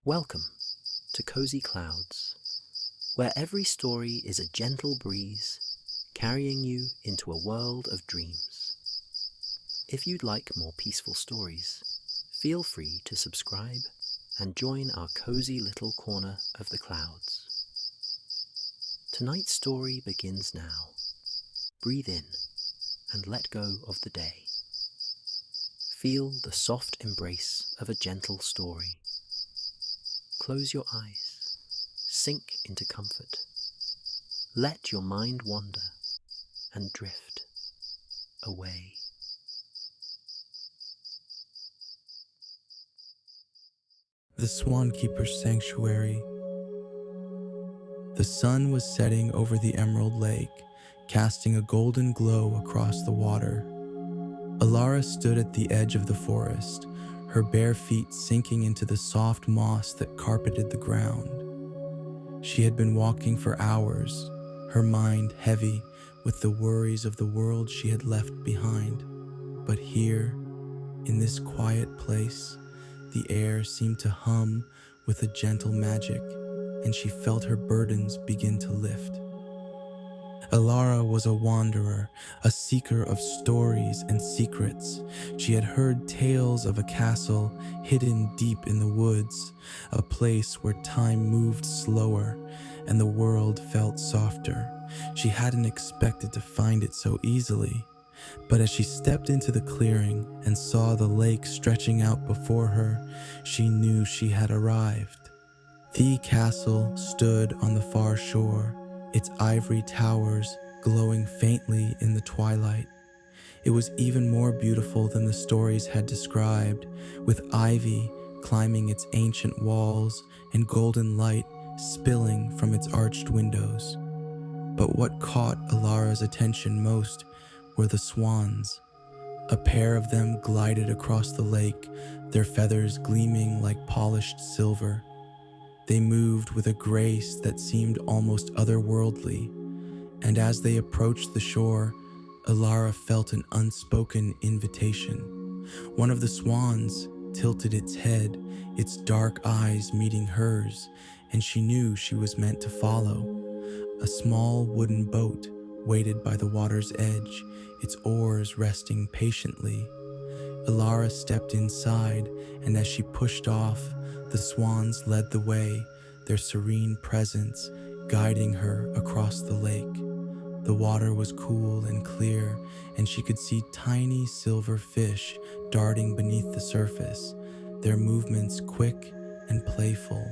Welcome to Cozy Clouds, where every story is a gentle breeze carrying you into a world of dreams. If you'd like more peaceful stories, feel free to subscribe and join our cozy little corner of the clouds. Tonight's story begins now. Breathe in and let go of the day. Feel the soft embrace of a gentle story. Close your eyes, sink into comfort. Let your mind wander and drift away. The Swan Keeper's Sanctuary. The sun was setting over the emerald lake, casting a golden glow across the water. Alara stood at the edge of the forest, her bare feet sinking into the soft moss that carpeted the ground. She had been walking for hours, her mind heavy with the worries of the world she had left behind. But here, in this quiet place, the air seemed to hum with a gentle magic, and she felt her burdens begin to lift. Alara was a wanderer, a seeker of stories and secrets. She had heard tales of a castle hidden deep in the woods, a place where time moved slower and the world felt softer. She hadn't expected to find it so easily. But as she stepped into the clearing and saw the lake stretching out before her, she knew she had arrived. The castle stood on the far shore, its ivory towers glowing faintly in the twilight. It was even more beautiful than the stories had described, with ivy climbing its ancient walls and golden light spilling from its arched windows. But what caught Alara's attention most were the swans. A pair of them glided across the lake, their feathers gleaming like polished silver. They moved with a grace that seemed almost otherworldly, and as they approached the shore, Alara felt an unspoken invitation. One of the swans tilted its head, its dark eyes meeting hers, and she knew she was meant to follow. A small wooden boat waited by the water's edge, its oars resting patiently. Alara stepped inside, and as she pushed off, the swans led the way, their serene presence guiding her across the lake. The water was cool and clear, and she could see tiny silver fish darting beneath the surface, their movements quick and playful.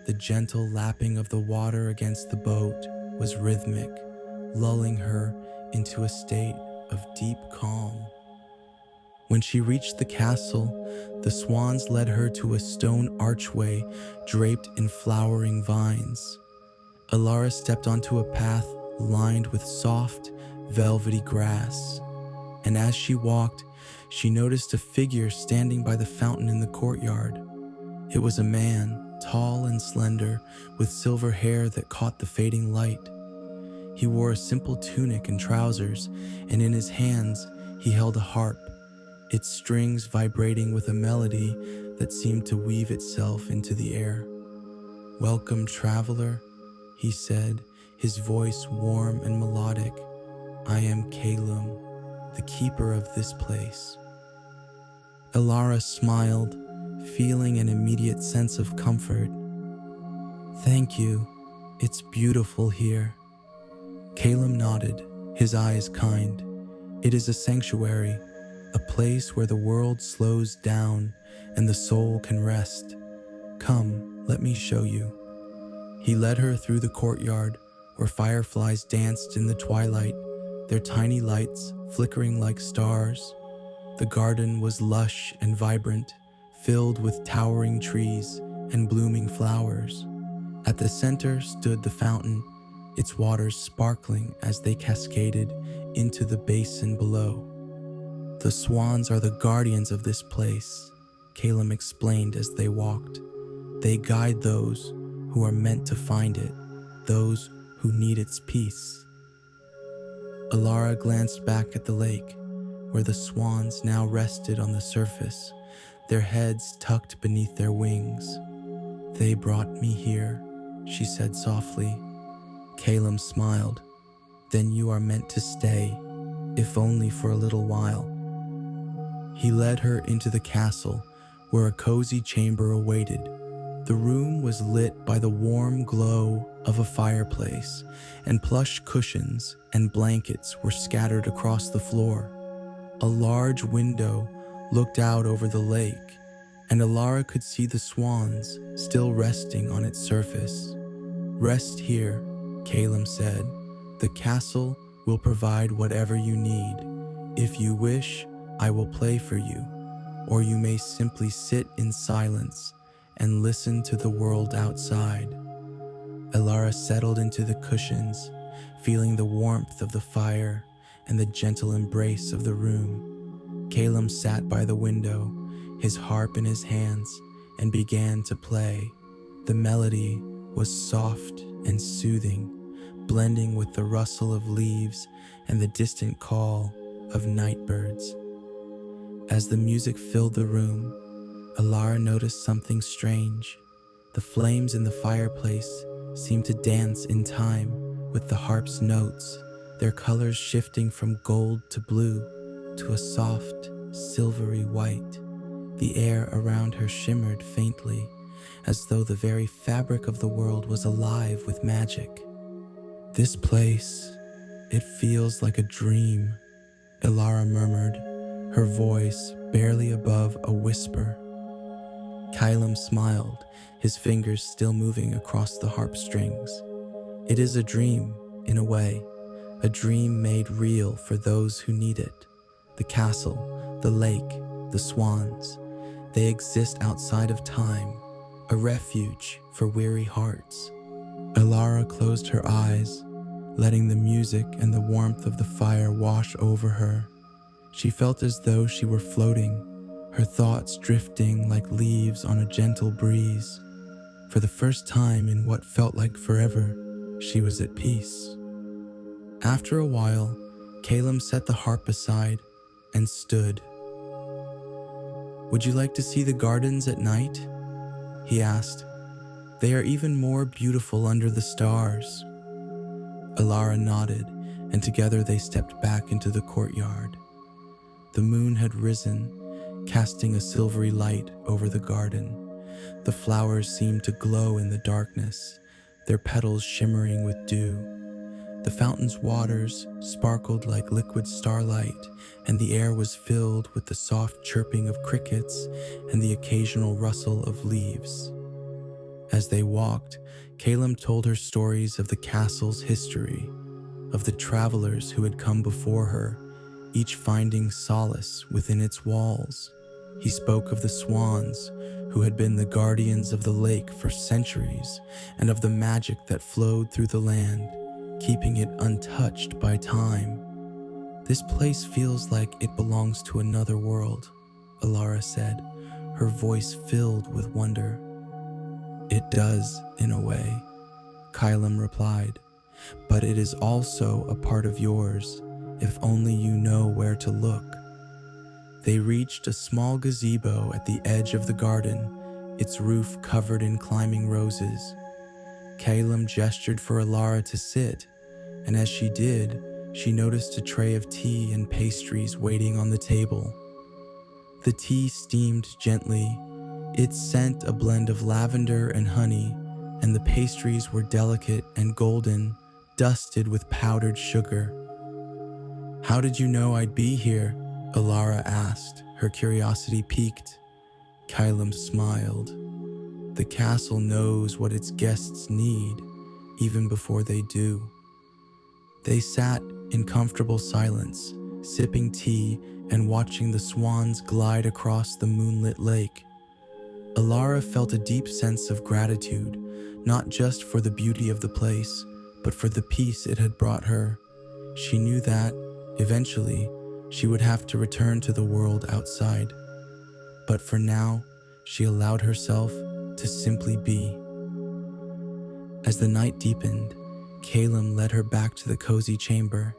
The gentle lapping of the water against the boat was rhythmic, lulling her into a state of deep calm. When she reached the castle, the swans led her to a stone archway draped in flowering vines. Alara stepped onto a path lined with soft, velvety grass, and as she walked, she noticed a figure standing by the fountain in the courtyard. It was a man, tall and slender, with silver hair that caught the fading light. He wore a simple tunic and trousers, and in his hands he held a harp, its strings vibrating with a melody that seemed to weave itself into the air. "Welcome, traveler," he said, his voice warm and melodic. "I am Kalum, the keeper of this place." Alara smiled, feeling an immediate sense of comfort. "Thank you. It's beautiful here." Kalum nodded, his eyes kind. "It is a sanctuary, a place where the world slows down and the soul can rest. Come, let me show you." He led her through the courtyard, where fireflies danced in the twilight, their tiny lights flickering like stars. The garden was lush and vibrant, filled with towering trees and blooming flowers. At the center stood the fountain, its waters sparkling as they cascaded into the basin below. "The swans are the guardians of this place," Kalum explained as they walked. "They guide those who are meant to find it, those who need its peace." Alara glanced back at the lake, where the swans now rested on the surface, their heads tucked beneath their wings. They brought me here, she said softly. Calum smiled. Then you are meant to stay, if only for a little while. He led her into the castle, where a cozy chamber awaited. The room was lit by the warm glow of a fireplace, and plush cushions and blankets were scattered across the floor. A large window looked out over the lake, and Alara could see the swans still resting on its surface. Rest here, Calum said. The castle will provide whatever you need. If you wish, I will play for you, or you may simply sit in silence and listen to the world outside. Alara settled into the cushions, feeling the warmth of the fire and the gentle embrace of the room. Calum sat by the window, his harp in his hands, and began to play. The melody was soft and soothing, blending with the rustle of leaves and the distant call of night birds. As the music filled the room, Alara noticed something strange. The flames in the fireplace seemed to dance in time with the harp's notes, their colors shifting from gold to blue to a soft, silvery white. The air around her shimmered faintly, as though the very fabric of the world was alive with magic. This place, it feels like a dream, Alara murmured, her voice barely above a whisper. Calum smiled, his fingers still moving across the harp strings. It is a dream, in a way, a dream made real for those who need it. The castle, the lake, the swans, they exist outside of time, a refuge for weary hearts. Alara closed her eyes, letting the music and the warmth of the fire wash over her. She felt as though she were floating, her thoughts drifting like leaves on a gentle breeze. For the first time in what felt like forever, she was at peace. After a while, Calum set the harp aside and stood. "Would you like to see the gardens at night?" he asked. "They are even more beautiful under the stars." Alara nodded, and together they stepped back into the courtyard. The moon had risen, casting a silvery light over the garden. The flowers seemed to glow in the darkness, their petals shimmering with dew. The fountain's waters sparkled like liquid starlight, and the air was filled with the soft chirping of crickets and the occasional rustle of leaves. As they walked, Calum told her stories of the castle's history, of the travelers who had come before her, each finding solace within its walls. He spoke of the swans, who had been the guardians of the lake for centuries, and of the magic that flowed through the land, keeping it untouched by time. "This place feels like it belongs to another world," Alara said, her voice filled with wonder. "It does, in a way," Calum replied, "but it is also a part of yours, if only you know where to look." They reached a small gazebo at the edge of the garden, its roof covered in climbing roses. Calum gestured for Alara to sit, and as she did, she noticed a tray of tea and pastries waiting on the table. The tea steamed gently, its scent a blend of lavender and honey, and the pastries were delicate and golden, dusted with powdered sugar. "How did you know I'd be here?" Alara asked, her curiosity piqued. Calum smiled. "The castle knows what its guests need, even before they do." They sat in comfortable silence, sipping tea and watching the swans glide across the moonlit lake. Alara felt a deep sense of gratitude, not just for the beauty of the place, but for the peace it had brought her. She knew that, eventually, she would have to return to the world outside. But for now, she allowed herself to simply be. As the night deepened, Calum led her back to the cozy chamber.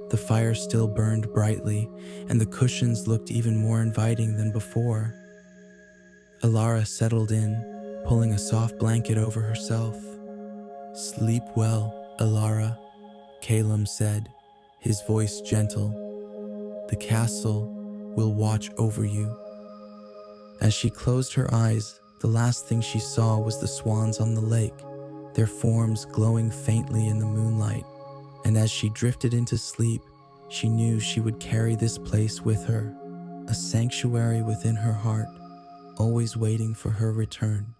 The fire still burned brightly, and the cushions looked even more inviting than before. Alara settled in, pulling a soft blanket over herself. "Sleep well, Elara," Calum said, his voice gentle. "The castle will watch over you." As she closed her eyes, the last thing she saw was the swans on the lake, their forms glowing faintly in the moonlight. And as she drifted into sleep, she knew she would carry this place with her, a sanctuary within her heart, always waiting for her return.